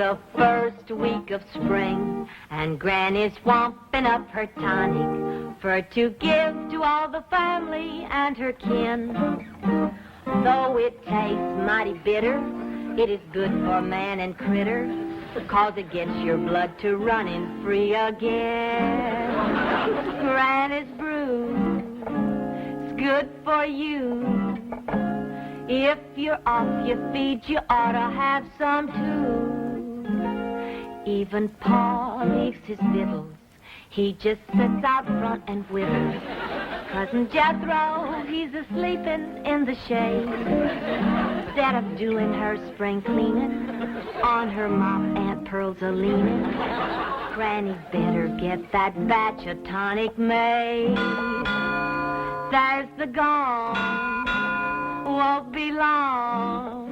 the first week of spring, and Granny's swamping up her tonic for to give to all the family and her kin. Though it tastes mighty bitter, it is good for man and critter, 'cause it gets your blood to running free again. Granny's brew, it's good for you. If you're off your feet, you ought to have some too. Even Pa leaves his victuals, he just sits out front and whittles. Cousin Jethro, he's a-sleeping in the shade. Instead of doing her spring cleaning, on her mop Aunt Pearl's a-leaning. Granny better get that batch of tonic made. There's the gong. Won't be long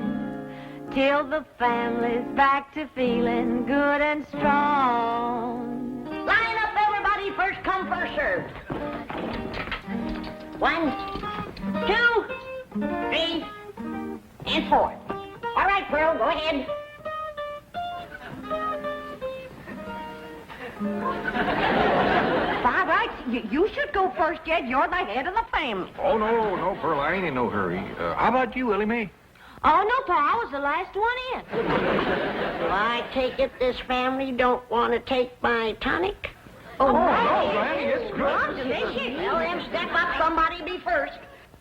till the family's back to feeling good and strong. Line up, everybody. First come, first served. 1, 2, 3, and 4. All right, Pearl, go ahead. All right, you should go first, Jed. You're the head of the family. Oh, no, Pearl, I ain't in no hurry. How about you, Willie Mae? Oh, no, Pa, I was the last one in. Well, I take it this family don't want to take my tonic? Oh, no, Granny, it's good. Well, then step up, somebody be first.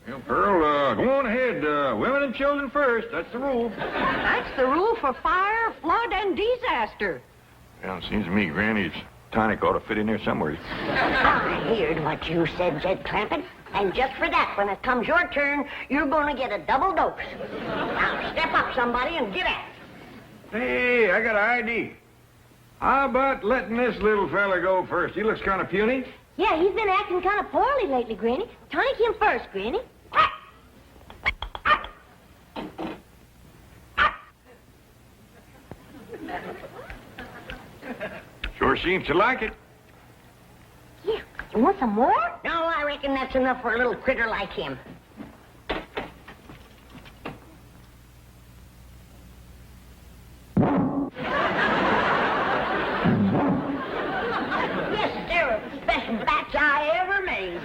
Well, Pearl, go on ahead. Women and children first. That's the rule. That's the rule for fire, flood, and disaster. Well, it seems to me Granny's tonic ought to fit in there somewhere. I heard what you said, Jed Clampett. And just for that, when it comes your turn, you're going to get a double dose. Now, step up, somebody, and get at it. Hey, I got an idea. How about letting this little fella go first? He looks kind of puny. Yeah, he's been acting kind of poorly lately, Granny. Tonic him first, Granny. Sure seems to like it. Yeah, you want some more? No, I reckon that's enough for a little critter like him. Yes, they're the best batch I ever made.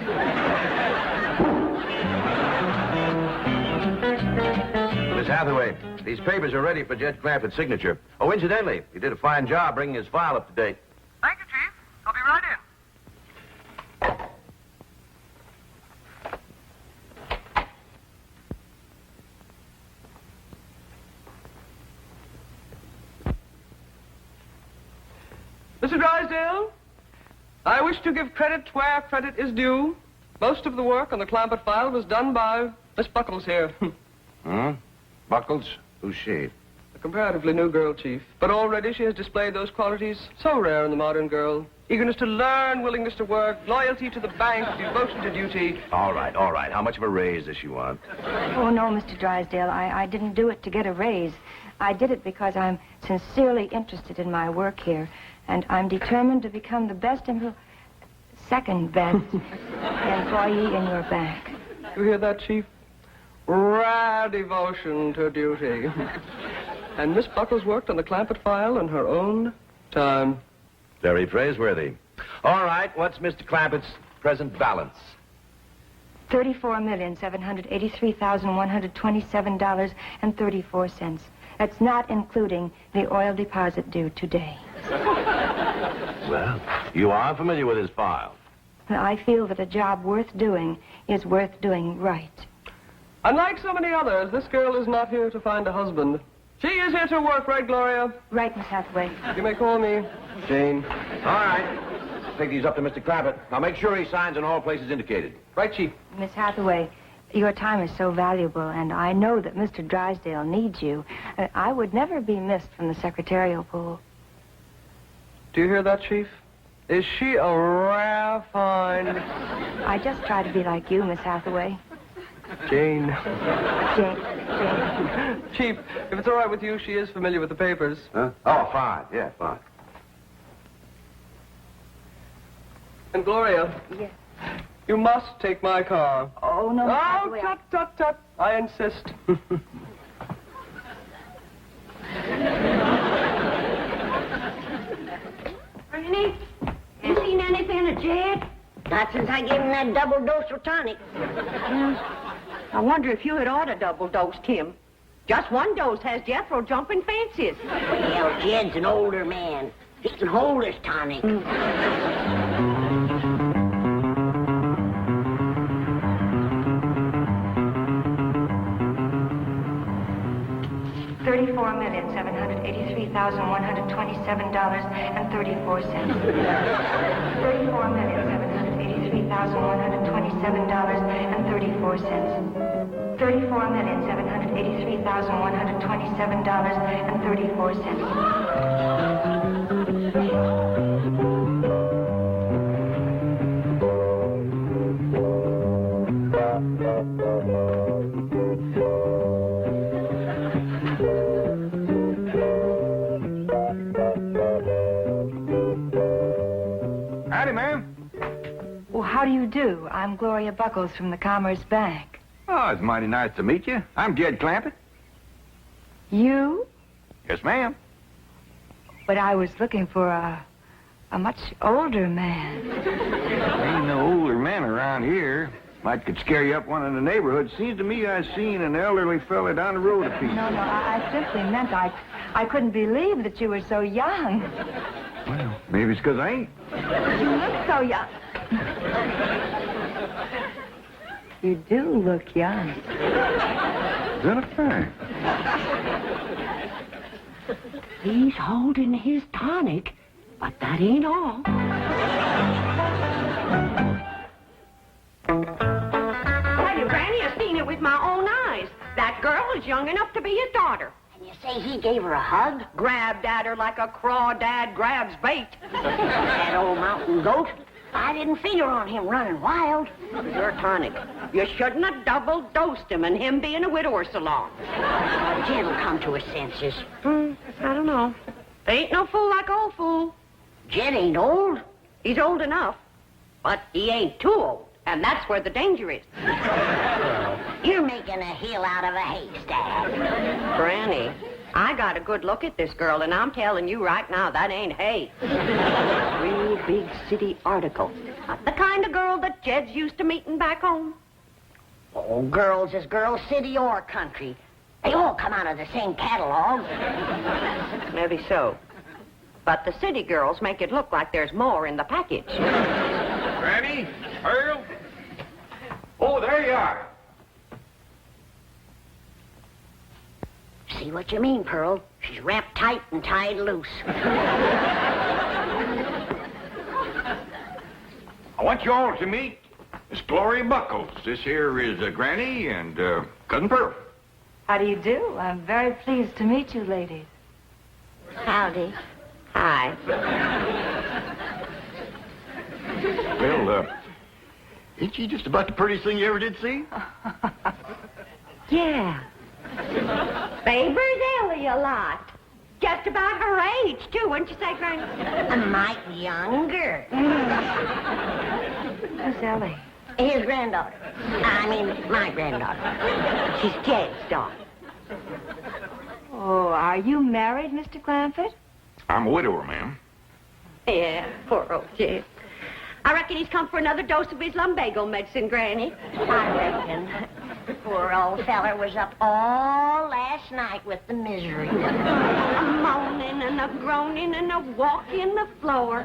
Miss Hathaway, these papers are ready for Jed Clampett's signature. Oh, incidentally, he did a fine job bringing his file up to date. Thank you, Chief. I'll be right in. Mr. Drysdale, I wish to give credit where credit is due. Most of the work on the Clampett file was done by Miss Buckles here. Hmm? Buckles? Who's she? A comparatively new girl, Chief. But already she has displayed those qualities so rare in the modern girl. Eagerness to learn, willingness to work, loyalty to the bank, devotion to duty. All right. How much of a raise does she want? Oh, no, Mr. Drysdale. I didn't do it to get a raise. I did it because I'm sincerely interested in my work here, and I'm determined to become the second best employee in your bank. You hear that, Chief? Rare devotion to duty. And Miss Buckles worked on the Clampett file in her own time. Very praiseworthy. All right, what's Mr. Clampett's present balance? $34,783,127.34. That's not including the oil deposit due today. Well, you are familiar with his file. I feel that a job worth doing is worth doing right. Unlike so many others, this girl is not here to find a husband. She is here to work, right, Gloria? Right, Miss Hathaway. You may call me Jane. All right. Take these up to Mr. Clampett. I'll make sure he signs in all places indicated. Right, Chief. Miss Hathaway, your time is so valuable, and I know that Mr. Drysdale needs you. I would never be missed from the secretarial pool. Do you hear that, Chief? Is she a rare find? I just try to be like you, Miss Hathaway. Jane. Jane. Chief, if it's all right with you, she is familiar with the papers. Huh? Oh, fine. Yeah, fine. And Gloria. Yes. You must take my car. Oh, no, Miss Oh, Hathaway. tut. I insist. minute, Jed. Not since I gave him that double dose of tonic. I wonder if you had ought to double dosed him. Just one dose has Jethro jumping fences. Well, Jed's an older man. He can hold his tonic. $34,783,127.34. $34,783,127.34. Howdy, ma'am. Well, how do you do? I'm Gloria Buckles from the Commerce Bank. Oh, it's mighty nice to meet you. I'm Jed Clampett. You? Yes, ma'am. But I was looking for a much older man. Ain't no older man around here. Might could scare you up one in the neighborhood. Seems to me I seen an elderly fella down the road a piece. No, I simply meant I couldn't believe that you were so young. Well, maybe it's 'cause I ain't. You look so young. You do look young. Is that a fact? He's holding his tonic, but that ain't all. Well, your granny has seen it with my own eyes. That girl is young enough to be his daughter. And you say he gave her a hug? Grabbed at her like a crawdad grabs bait. That old mountain goat? I didn't figure on him running wild. Your tonic. You shouldn't have double dosed him and him being a widower so long. Jed'll come to his senses. I don't know. Ain't no fool like old fool. Jed ain't old. He's old enough, but he ain't too old, and that's where the danger is. You're making a hill out of a haystack. Granny, I got a good look at this girl, and I'm telling you right now, that ain't hay. Real big city article. Not the kind of girl that Jed's used to meeting back home. Oh, girls is girls, city or country. They all come out of the same catalog. Maybe so. But the city girls make it look like there's more in the package. Granny? Earl? Oh, there you are. See what you mean, Pearl. She's wrapped tight and tied loose. I want you all to meet Miss Gloria Buckles. This here is Granny and Cousin Pearl. How do you do? I'm very pleased to meet you, ladies. Howdy. Hi. Well, ain't she just about the prettiest thing you ever did see? Yeah. Favors Ellie a lot. Just about her age, too, wouldn't you say, Granny? A mite younger. Who's Ellie? His granddaughter. I mean, my granddaughter. She's Jed's daughter. Oh, are you married, Mr. Clampett? I'm a widower, ma'am. Yeah, poor old Jed. I reckon he's come for another dose of his lumbago medicine, Granny. I reckon. Poor old feller was up all last night with the misery. A moaning and a groaning and a walking the floor.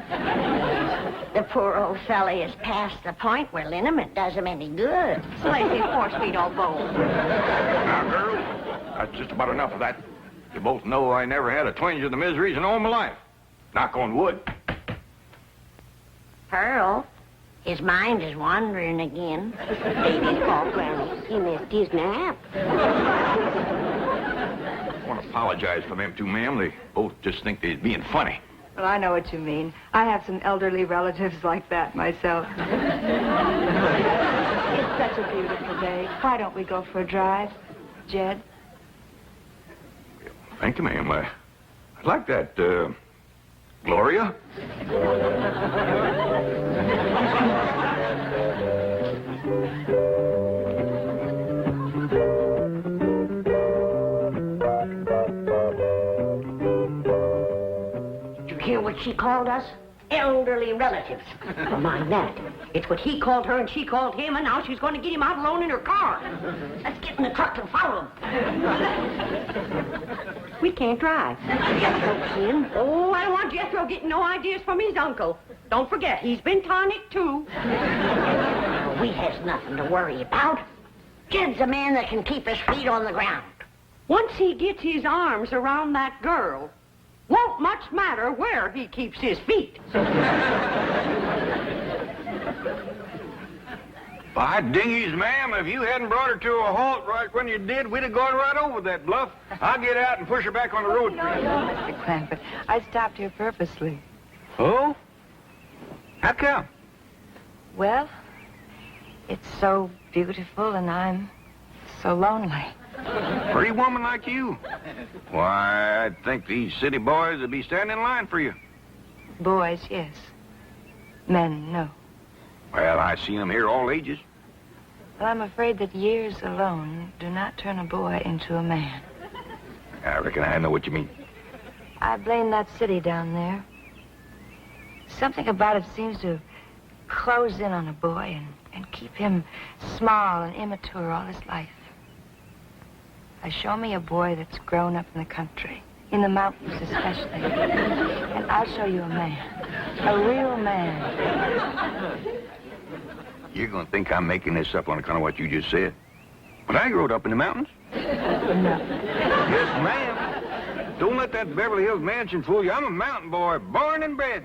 The poor old fella is past the point where liniment does him any good. Lazy horse feet all bones. Now, girl, that's just about enough of that. You both know I never had a twinge of the miseries in all my life. Knock on wood. Pearl, his mind is wandering again. Baby's fault, Granny. He missed his nap. I want to apologize for them two, ma'am. They both just think they're being funny. Well, I know what you mean. I have some elderly relatives like that myself. It's such a beautiful day. Why don't we go for a drive, Jed? Thank you, ma'am. I'd like that, Gloria. Did you hear what she called us? elderly relatives. Mind that. It's what he called her and she called him, and now she's going to get him out alone in her car. Let's get in the truck and follow them. We can't drive. Jethro can. Oh, I don't want Jethro getting no ideas from his uncle. Don't forget, he's been Tonic, too. We has nothing to worry about. Jed's a man that can keep his feet on the ground. Once he gets his arms around that girl, won't much matter where he keeps his feet. By dingies, ma'am, if you hadn't brought her to a halt right when you did, we'd have gone right over that bluff. I'll get out and push her back on the road. No, Mr. Clampett. I stopped here purposely. Oh? How come? Well, it's so beautiful and I'm so lonely. Pretty woman like you. Why, I'd think these city boys would be standing in line for you. Boys, yes. Men, no. Well, I see them here all ages. Well, I'm afraid that years alone do not turn a boy into a man. I reckon I know what you mean. I blame that city down there. Something about it seems to close in on a boy and keep him small and immature all his life. Show me a boy that's grown up in the country, in the mountains especially, and I'll show you a man, a real man. You're going to think I'm making this up on account of what you just said. But I grew up in the mountains. No. Yes, ma'am. Don't let that Beverly Hills mansion fool you. I'm a mountain boy, born and bred.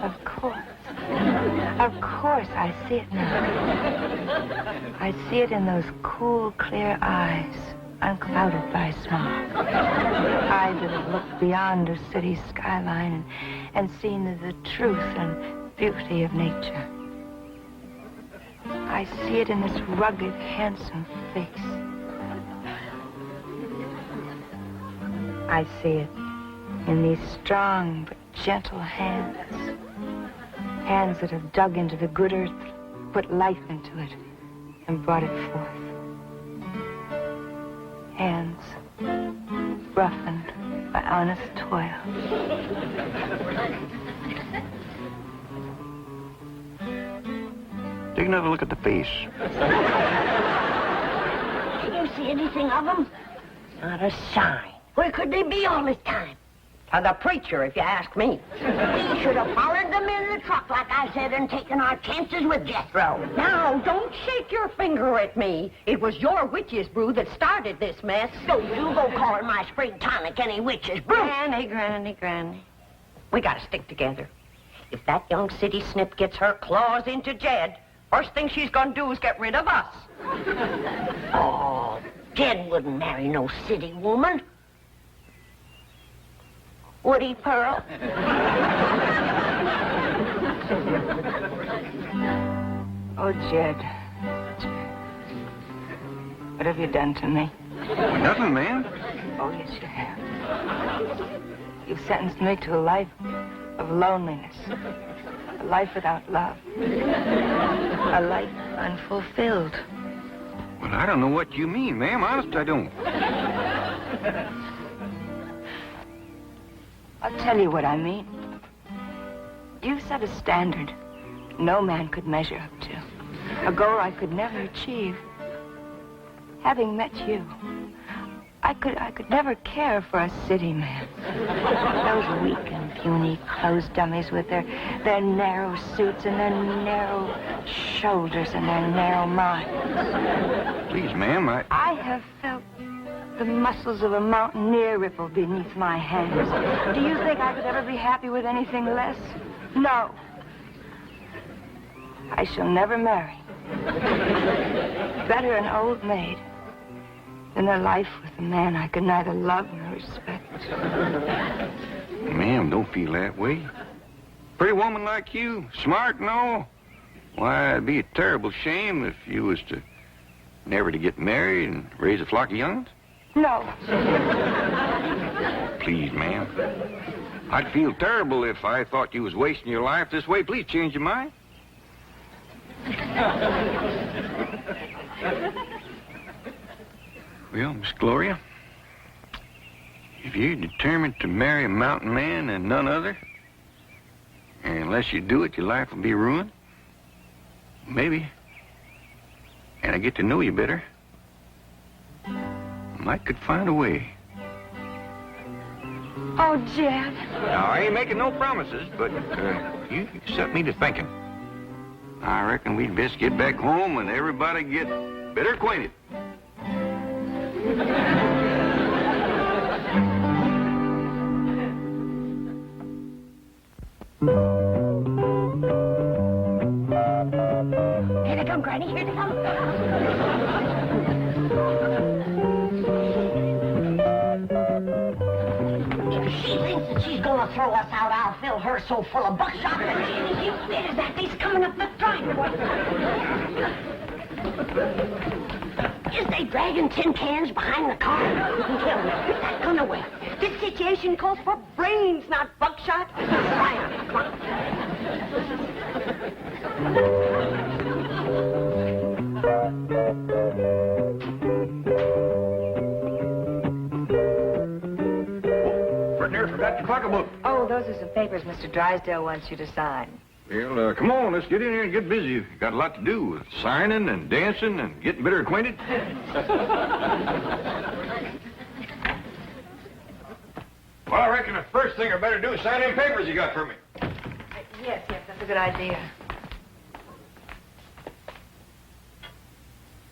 Of course. Of course, I see it now. I see it in those cool, clear eyes, unclouded by smog. Eyes that have looked beyond a city skyline and seen the truth and beauty of nature. I see it in this rugged, handsome face. I see it in these strong but gentle hands. Hands that have dug into the good earth, put life into it, and brought it forth. Hands roughened by honest toil. Take another look at the face. Can you see anything of them? Not a sign. Where could they be all this time? The preacher, if you ask me. We should have followed them in the truck, like I said, and taken our chances with Jethro. Now, don't shake your finger at me. It was your witch's brew that started this mess. Don't you go calling my spring tonic any witch's brew. Granny. We gotta stick together. If that young city snip gets her claws into Jed, first thing she's gonna do is get rid of us. Oh, Jed wouldn't marry no city woman. Would he, Pearl? Oh, Jed. What have you done to me? Nothing, ma'am. Oh, yes, you have. You've sentenced me to a life of loneliness. A life without love. A life unfulfilled. Well, I don't know what you mean, ma'am. Honest, I don't. I'll tell you what I mean. You set a standard no man could measure up to. A goal I could never achieve. Having met you, I could never care for a city man. Those weak and puny clothes dummies with their narrow suits and their narrow shoulders and their narrow minds. Please, ma'am, I have felt the muscles of a mountaineer ripple beneath my hands. Do you think I could ever be happy with anything less? No. I shall never marry. Better an old maid than a life with a man I could neither love nor respect. Ma'am, don't feel that way. Pretty woman like you, smart and all. Why, it'd be a terrible shame if you was to never to get married and raise a flock of young'uns. No. Please, ma'am. I'd feel terrible if I thought you was wasting your life this way. Please change your mind. Well, Miss Gloria, if you're determined to marry a mountain man and none other, And unless you do it, your life will be ruined. Maybe. And I get to know you better. Might could find a way. Oh, Jed. Now, I ain't making no promises, but you set me to thinking. I reckon we'd best get back home and everybody get better acquainted. Here they come, Granny. Here they come. If she thinks that she's going to throw us out, I'll fill her so full of buckshot that she... There's that face coming up the driveway. Is they dragging tin cans behind the car? Put that gun away. This situation calls for brains, not buckshot. Fire. Come on. Partner, forgot your pocketbook. Oh, those are some papers Mr. Drysdale wants you to sign. Well, come on, let's get in here and get busy. You've got a lot to do with signing and dancing and getting better acquainted. Well, I reckon the first thing I better do is sign them papers you got for me. Yes, that's a good idea.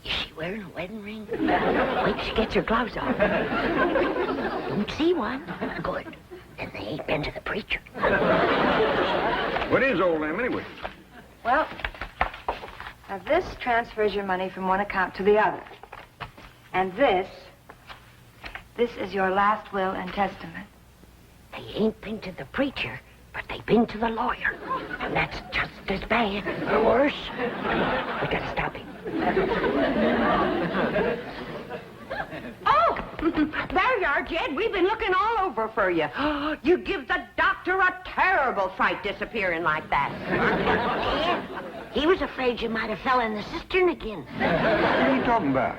Is she wearing a wedding ring? Wait till she gets her gloves off. Don't see one. Good. Then they ain't been to the preacher. What is old Lamb, anyway? Well, now this transfers your money from one account to the other. And this is your last will and testament. They ain't been to the preacher, but they've been to the lawyer. And that's just as bad, or worse. We gotta stop him. Oh, there you are, Jed. We've been looking all over for you. You give the doctor a terrible fright disappearing like that. Yeah, he was afraid you might have fell in the cistern again. What are you talking about?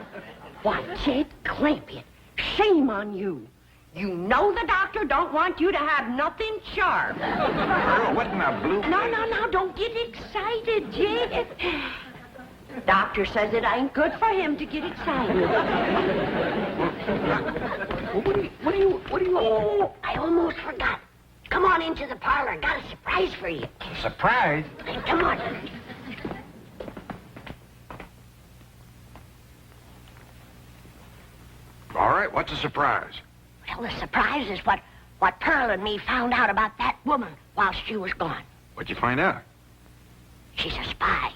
Why, Jed Clampitt, shame on you. You know the doctor don't want you to have nothing sharp. Earl, what in the blue... No, don't get excited, Jed. Doctor says it ain't good for him to get excited. What do you... Oh, I almost forgot. Come on into the parlor. Got a surprise for you. Surprise? Hey, come on. All right, what's the surprise? Well, the surprise is what Pearl and me found out about that woman while she was gone. What'd you find out? She's a spy.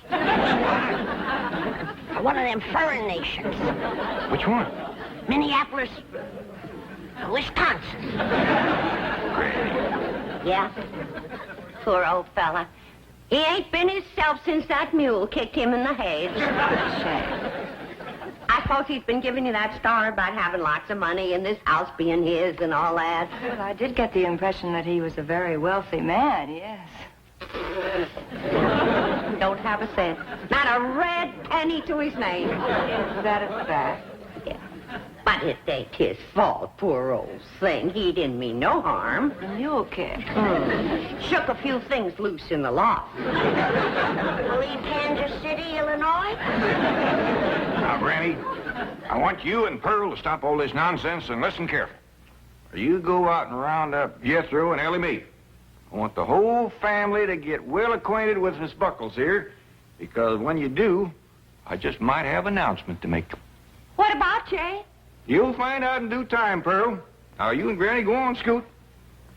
For one of them foreign nations. Which one? Minneapolis, Wisconsin. Yeah? Poor old fella. He ain't been himself since that mule kicked him in the head. I suppose he's been giving you that star about having lots of money and this house being his and all that. Well, I did get the impression that he was a very wealthy man, yes. Don't have a cent. Not a red penny to his name. Is that a fact? Yeah. But it ain't his fault, poor old thing. He didn't mean no harm. The mule kick. Shook a few things loose in the loft. Leave Kansas City, Illinois? Now, Granny, I want you and Pearl to stop all this nonsense and listen careful. You go out and round up Jethro and Ellie Mae. I want the whole family to get well acquainted with Miss Buckles here, because when you do, I just might have an announcement to make. What about Jay? You'll find out in due time, Pearl. Now, you and Granny go on, Scoot.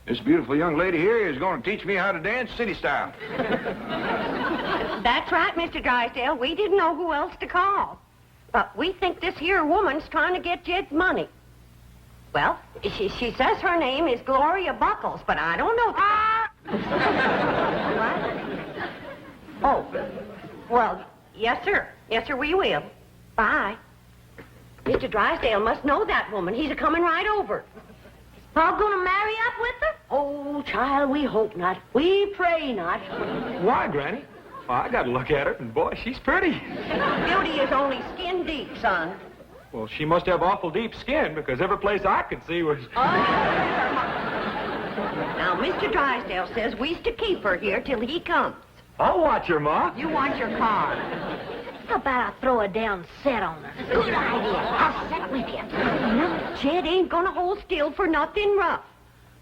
This beautiful young lady here is going to teach me how to dance city style. That's right, Mr. Drysdale. We didn't know who else to call. But we think this here woman's trying to get Jed's money. Well, she says her name is Gloria Buckles, but I don't know. What? Oh, well, yes, sir. Yes, sir, we will. Bye. Mr. Drysdale must know that woman. He's a-coming right over. Paul gonna marry up with her? Oh, child, we hope not. We pray not. Why, Granny? Well, I got to look at her, and boy, she's pretty. Beauty is only skin deep, son. Well, she must have awful deep skin, because every place I could see was... Now, Mr. Drysdale says we's to keep her here till he comes. I'll watch her, Ma. You want your car. How about I throw a down set on her? Good idea. I'll set with you. No, Jed ain't gonna hold still for nothing rough.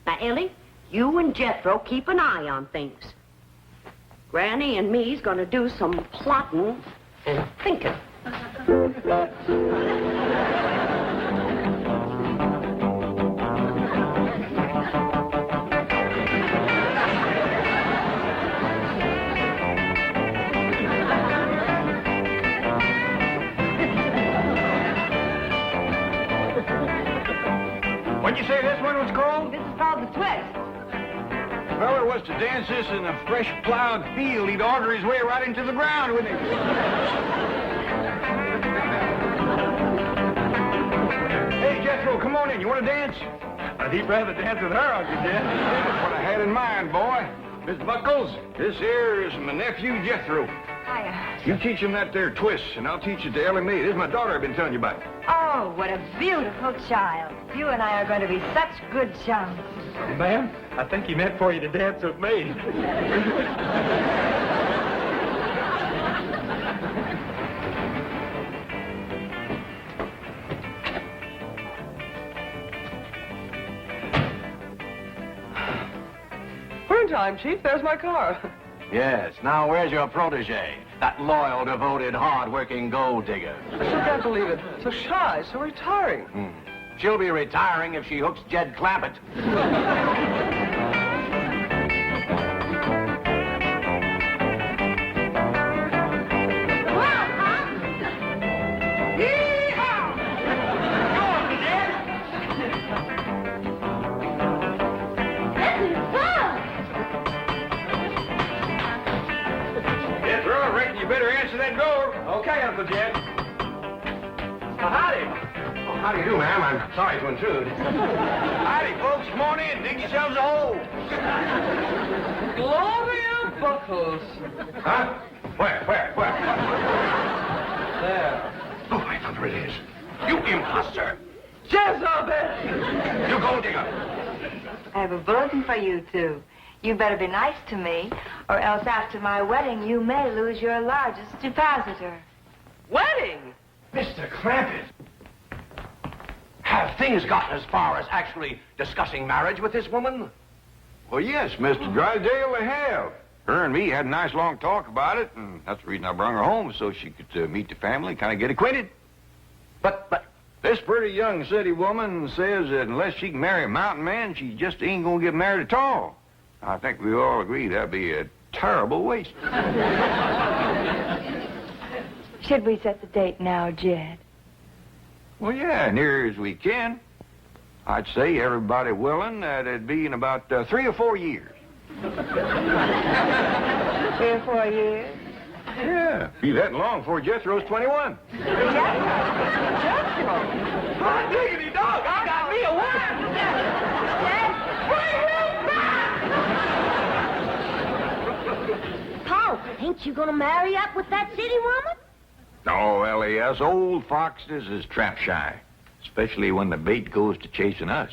Now, Ellie, you and Jethro keep an eye on things. Granny and me's gonna do some plotting and thinking. What'd you say this one was called? This is called the twist. Well, it was to dance this in a fresh plowed field. He'd auger his way right into the ground, wouldn't he? Hey, Jethro, come on in. You want to dance? I'd heap rather dance with her, Uncle Jed. That's what I had in mind, boy. Miss Buckles, this here is my nephew, Jethro. Hiya. You teach him that there twist, and I'll teach it to Ellie Mae. This is my daughter I've been telling you about. Oh, what a beautiful child. You and I are going to be such good chums. Ma'am, I think he meant for you to dance with me. We're in time, Chief. There's my car. Yes, now where's your protege? That loyal, devoted, hard-working gold digger. I still can't believe it. So shy, so retiring. She'll be retiring if she hooks Jed Clampett. Jethro, I reckon you better answer that door. Okay, Uncle Jed. Howdy. Oh, how do you do, ma'am? I'm sorry to intrude. Howdy, folks. Come on in. Dig yourselves a hole. Gloria Buckles. Huh? Where? There. Oh, my thunder, it is. You imposter. Jezebel! You gold digger. I have a bulletin for you two. You better be nice to me, or else after my wedding, you may lose your largest depositor. Wedding? Mr. Clampett. Have things gotten as far as actually discussing marriage with this woman? Well, yes, Mr. Drysdale, they have. Her and me had a nice long talk about it, and that's the reason I brought her home, so she could meet the family, kind of get acquainted. But, This pretty young city woman says that unless she can marry a mountain man, she just ain't gonna get married at all. I think we all agree that'd be a terrible waste. Should we set the date now, Jed? Well, yeah, near as we can. I'd say everybody willing that it'd be in about 3 or 4 years. 3 or 4 years? Yeah, be that long before Jethro's 21. Jethro! Hot diggity dog, I got me a wife! Paul, ain't you gonna marry up with that city woman? No, Ellie, us old foxes is trap shy, especially when the bait goes to chasing us.